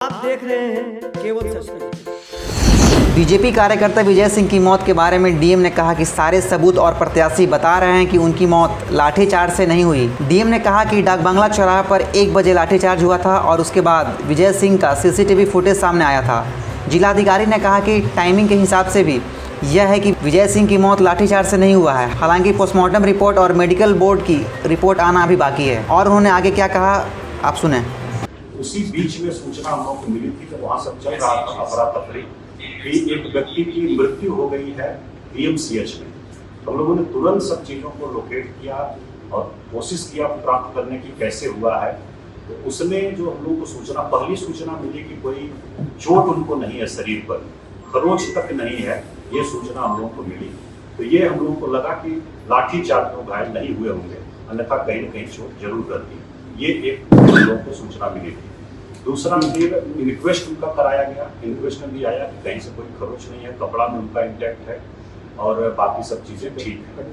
आप देख रहे हैं केवल सच तक। बीजेपी कार्यकर्ता विजय सिंह की मौत के बारे में डीएम ने कहा कि सारे सबूत और प्रत्याशी बता रहे हैं कि उनकी मौत लाठीचार्ज से नहीं हुई। डीएम ने कहा कि डाक बंगला चौराहा पर 1 बजे लाठीचार्ज हुआ था और उसके बाद विजय सिंह का सीसीटीवी फुटेज सामने आया था। जिलाधिकारी ने कहा कि टाइमिंग के हिसाब से भी यह है कि विजय सिंह की मौत लाठीचार्ज से नहीं हुआ है। हालांकि पोस्टमार्टम रिपोर्ट और मेडिकल बोर्ड की रिपोर्ट आना अभी बाकी है। और उन्होंने आगे क्या कहा, आप सुने। उसी बीच में सूचना हम लोग को मिली थी कि वहाँ सब चल रहा था अफरा तफरी कि एक व्यक्ति की मृत्यु हो गई है DMCH में। हम लोगों ने तुरंत सब चीज़ों को लोकेट किया और कोशिश किया प्राप्त करने की कैसे हुआ है। तो उसमें जो हम लोग को पहली सूचना मिली कि कोई चोट उनको नहीं है, शरीर पर खरोच तक नहीं है, ये सूचना हम लोगों को मिली। तो ये हम लोगों को लगा कि लाठीचार्ज में घायल नहीं हुए होंगे, अन्यथा कहीं न कहीं चोट जरूर रहती। ये एक हम लोगों को सूचना मिली थी। दूसरा फिर इनक्वेस्ट उनका कराया गया। इनक्वेस्ट में भी आया कि कहीं से कोई खरोच नहीं है, कपड़ा में उनका इंटैक्ट है और बाकी सब चीज़ें ठीक है।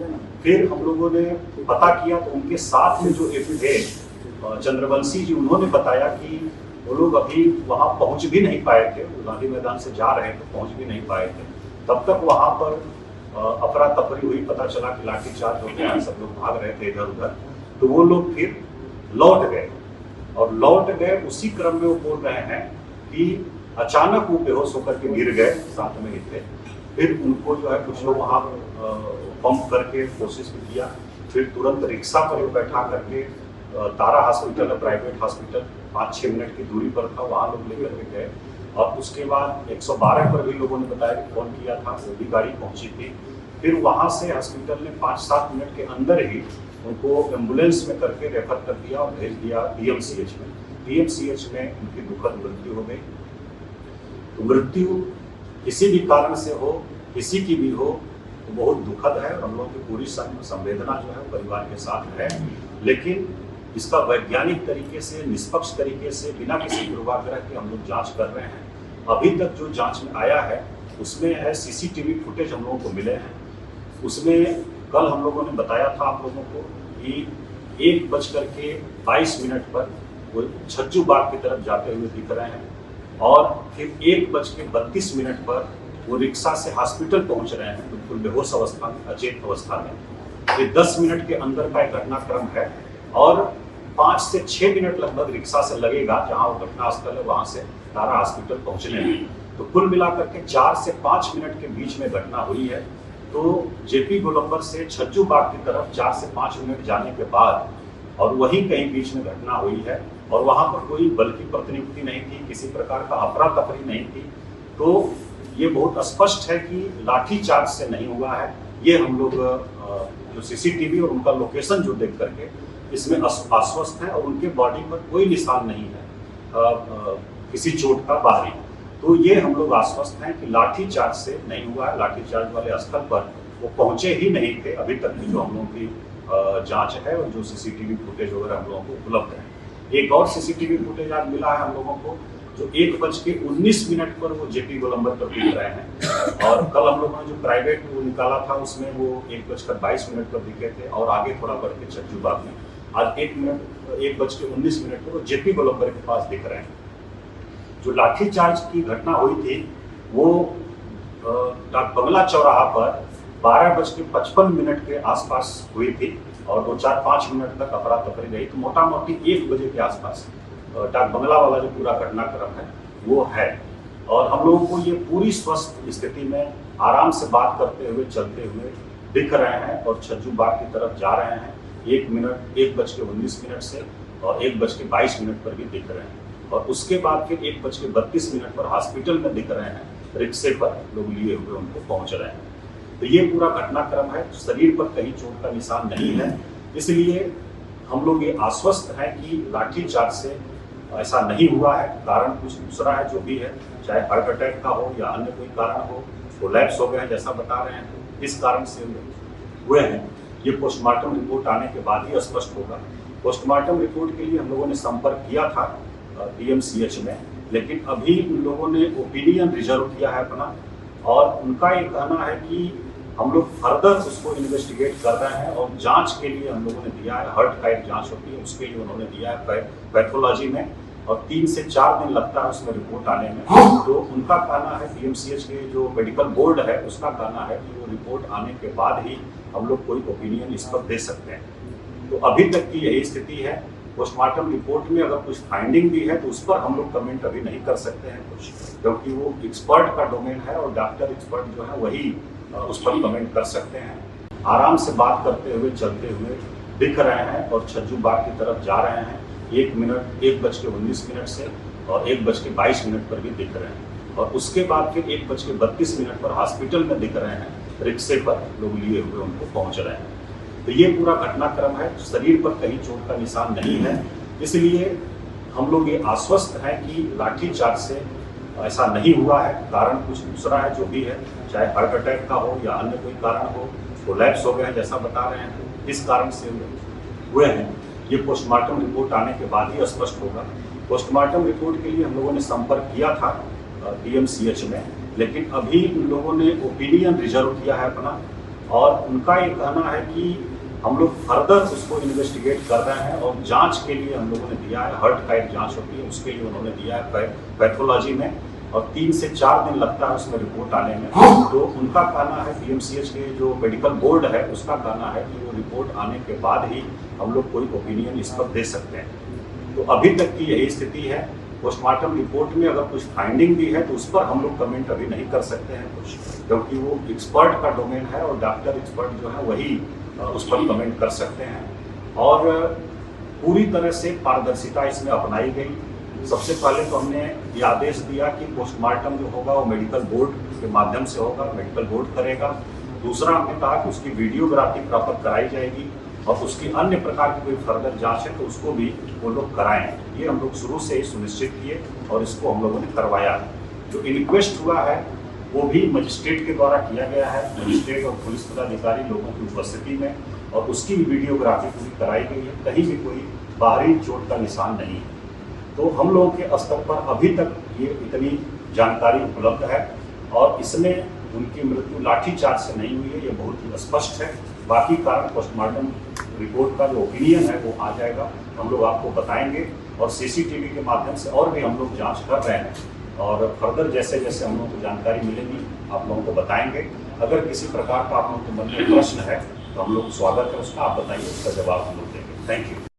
फिर हम लोगों ने पता किया तो उनके साथ में जो थे चंद्रवंशी जी, उन्होंने बताया कि वो लोग अभी वहाँ पहुँच भी नहीं पाए थे। गांधी मैदान से जा रहे थे, पहुँच भी नहीं पाए थे। तब तक वहाँ पर अफरा तफरी हुई, पता चला कि लाठीचार्ज हो गया, सब लोग भाग रहे थे इधर उधर। तो वो लोग फिर लौट गए और लौट गए उसी क्रम में वो बोल रहे हैं कि अचानक वो बेहोश होकर के गिर गए, साथ में ही थे। फिर उनको जो है कुछ लोग वहाँ पंप करके कोशिश भी किया। फिर तुरंत रिक्शा पर बैठा करके तारा हॉस्पिटल है, प्राइवेट हॉस्पिटल 5-6 मिनट की दूरी पर था, वहाँ लोग लेकर के गए। और उसके बाद 112 पर भी लोगों ने बताया कि फोन किया था, वो भी गाड़ी पहुँची थी। फिर वहाँ से हॉस्पिटल ने 5-7 मिनट के अंदर ही उनको एम्बुलेंस में करके रेफर कर दिया और भेज दिया DMCH में। DMCH में उनकी दुखद मृत्यु हो गई। तो मृत्यु किसी भी कारण से हो, किसी की भी हो, तो बहुत दुखद है और हम लोगों की पूरी संवेदना जो है परिवार के साथ है। लेकिन इसका वैज्ञानिक तरीके से, निष्पक्ष तरीके से, बिना किसी पूर्वाग्रह के हम लोग जाँच कर रहे हैं। अभी तक जो जाँच में आया है उसमें है CCTV फुटेज हम लोगों को मिले हैं। उसमें कल हम लोगों ने बताया था आप लोगों को कि 1:22 पर वो छज्जू बाग की तरफ जाते हुए दिख रहे हैं और फिर 1:32 पर वो रिक्शा से हॉस्पिटल पहुंच रहे हैं, बिल्कुल बेहोश अवस्था में, अचेत अवस्था में। ये 10 मिनट के अंदर का एक घटनाक्रम है और 5 से 6 मिनट लगभग रिक्शा से लगेगा जहाँ वो घटनास्थल है वहाँ से तारा हॉस्पिटल पहुँचने में। तो कुल मिलाकर के 4 से 5 मिनट के बीच में घटना हुई है। तो JP गोलंबर से छज्जू बाग की तरफ 4 से 5 मिनट जाने के बाद और वहीं कहीं बीच में घटना हुई है और वहाँ पर कोई बल की प्रतिनियुक्ति नहीं थी, किसी प्रकार का अफरा तफरी नहीं थी। तो ये बहुत स्पष्ट है कि लाठीचार्ज से नहीं हुआ है। ये हम लोग जो CCTV और उनका लोकेशन जो देख करके इसमें आश्वस्त है और उनके बॉडी पर कोई निशान नहीं है किसी चोट का बाहरी। तो ये हम लोग आश्वस्त हैं कि लाठीचार्ज से नहीं हुआ है। लाठीचार्ज वाले स्थल पर वो पहुंचे ही नहीं थे अभी तक की जो हम लोगों की जांच है और जो CCTV फुटेज वगैरह हम लोगों को उपलब्ध है। एक और CCTV फुटेज आज मिला है हम लोगों को जो 1:19 पर वो JP गोलंबर पर दिख रहे हैं और कल हम लोगों ने जो प्राइवेट वो निकाला था उसमें वो 1:22 पर दिखे थे और आगे थोड़ा बढ़ के छज्जू बाग में आज 1:19 पर वो JP गोलंबर के पास दिख रहे हैं। जो लाठीचार्ज की घटना हुई थी वो डाक बंगला चौराहा पर 12:55 के आसपास हुई थी और वो 4-5 मिनट तक अफरा तफरी रही। तो मोटा मोटी 1 बजे के आसपास डाक बंगला वाला जो पूरा घटनाक्रम है वो है और हम लोगों को ये पूरी स्वस्थ स्थिति में आराम से बात करते हुए चलते हुए दिख रहे हैं और छज्जू बाग की तरफ जा रहे हैं। 1:19 से और 1:22 पर भी दिख रहे हैं और उसके बाद फिर 1:32 पर हॉस्पिटल में दिख रहे हैं, रिक्शे पर लोग लिए हुए उनको पहुंच रहे हैं। तो ये पूरा घटनाक्रम है। शरीर पर कहीं चोट का निशान नहीं है, इसलिए हम लोग ये आश्वस्त हैं कि लाठीचार्ज से ऐसा नहीं हुआ है। कारण कुछ दूसरा है जो भी है, चाहे हार्ट अटैक का हो या अन्य कोई कारण हो, कोलैप्स हो गए जैसा बता रहे हैं, इस कारण से हुए हैं। ये पोस्टमार्टम रिपोर्ट आने के बाद ही स्पष्ट होगा। पोस्टमार्टम रिपोर्ट के लिए हम लोगों ने संपर्क किया था DMCH में, लेकिन अभी उन लोगों ने ओपिनियन रिजर्व किया है अपना और उनका ये कहना है कि हम लोग फर्दर उसको इन्वेस्टिगेट कर रहे हैं और जांच के लिए हम लोगों ने दिया है, हार्ट का एक जांच होती है उसके लिए उन्होंने दिया है पैथोलॉजी में और 3 से 4 दिन लगता है उसमें रिपोर्ट आने में। तो उनका कहना है, पीएमसीएच के जो मेडिकल बोर्ड है उसका कहना है कि वो रिपोर्ट आने के बाद ही हम लोग कोई ओपिनियन इस पर दे सकते हैं। तो अभी तक की यही स्थिति है। पोस्टमार्टम रिपोर्ट में अगर कुछ फाइंडिंग भी है तो उस पर हम लोग कमेंट अभी नहीं कर सकते हैं कुछ, क्योंकि वो एक्सपर्ट का डोमेन है और डॉक्टर एक्सपर्ट जो है वही उस पर कमेंट कर सकते हैं। आराम से बात करते हुए चलते हुए दिख रहे हैं और छज्जू बाग की तरफ जा रहे हैं। 1:19 से और 1:22 पर भी दिख रहे हैं और उसके बाद फिर 1:32 पर हॉस्पिटल में दिख रहे हैं, रिक्शे पर लोग लिए हुए उनको पहुंच रहे हैं। तो ये पूरा घटनाक्रम है। शरीर पर कहीं चोट का निशान नहीं है, इसलिए हम लोग ये आश्वस्त हैं कि लाठीचार्ज से ऐसा नहीं हुआ है। कारण कुछ दूसरा है जो भी है, चाहे हार्ट अटैक का हो या अन्य कोई कारण हो, कोलैप्स हो गए जैसा बता रहे हैं, इस कारण से हुए हैं। ये पोस्टमार्टम रिपोर्ट आने के बाद ही स्पष्ट होगा। पोस्टमार्टम रिपोर्ट के लिए हम लोगों ने संपर्क किया था पीएमसीएच में, लेकिन अभी उन लोगों ने ओपिनियन रिजर्व किया है अपना, और उनका ये कहना है कि हम लोग फर्दर उसको इन्वेस्टिगेट कर रहे हैं और जांच के लिए हम लोगों ने दिया है, हार्ट का एक जांच होती है उसके लिए उन्होंने दिया है पैथोलॉजी में, और 3 से 4 दिन लगता है उसमें रिपोर्ट आने में। तो उनका कहना है, पीएमसीएच के जो मेडिकल बोर्ड है उसका कहना है कि वो रिपोर्ट आने के बाद ही हम लोग कोई ओपिनियन इस पर दे सकते हैं। तो अभी तक की यही स्थिति है। पोस्टमार्टम रिपोर्ट में अगर कुछ फाइंडिंग भी है तो उस पर हम लोग कमेंट अभी नहीं कर सकते हैं कुछ, क्योंकि वो एक्सपर्ट का डोमेन है और डॉक्टर एक्सपर्ट जो है वही उस पर कमेंट कर सकते हैं। और पूरी तरह से पारदर्शिता इसमें अपनाई गई। सबसे पहले तो हमने ये आदेश दिया कि पोस्टमार्टम जो होगा वो मेडिकल बोर्ड के माध्यम से होगा, मेडिकल बोर्ड करेगा। दूसरा हमने कहा कि उसकी वीडियोग्राफी प्रॉपर कराई जाएगी और उसकी अन्य प्रकार की कोई फर्दर जांच है तो उसको भी वो लोग कराएं। ये हम लोग शुरू से ही सुनिश्चित किए और इसको हम लोगों ने करवाया। जो इन्क्वेस्ट हुआ है वो भी मजिस्ट्रेट के द्वारा किया गया है, मजिस्ट्रेट और पुलिस पदाधिकारी लोगों की उपस्थिति में, और उसकी भी वीडियोग्राफी पूरी कराई गई है। कहीं भी कोई बाहरी चोट का निशान नहीं है। तो हम लोगों के स्तर पर अभी तक ये इतनी जानकारी उपलब्ध है और इसमें उनकी मृत्यु लाठीचार्ज से नहीं हुई है, ये बहुत ही स्पष्ट है। बाकी कारण पोस्टमार्टम रिपोर्ट का जो ओपिनियन है वो आ जाएगा, हम लोग आपको बताएंगे, और सीसीटीवी के माध्यम से और भी हम लोग जांच कर रहे हैं और फर्दर जैसे जैसे हम लोगों को जानकारी मिलेगी आप लोगों को बताएंगे। अगर किसी प्रकार का आप लोगों के मन में प्रश्न है तो हम लोग स्वागत है उसका, आप बताइए, उसका जवाब हम लोग देंगे। Thank you.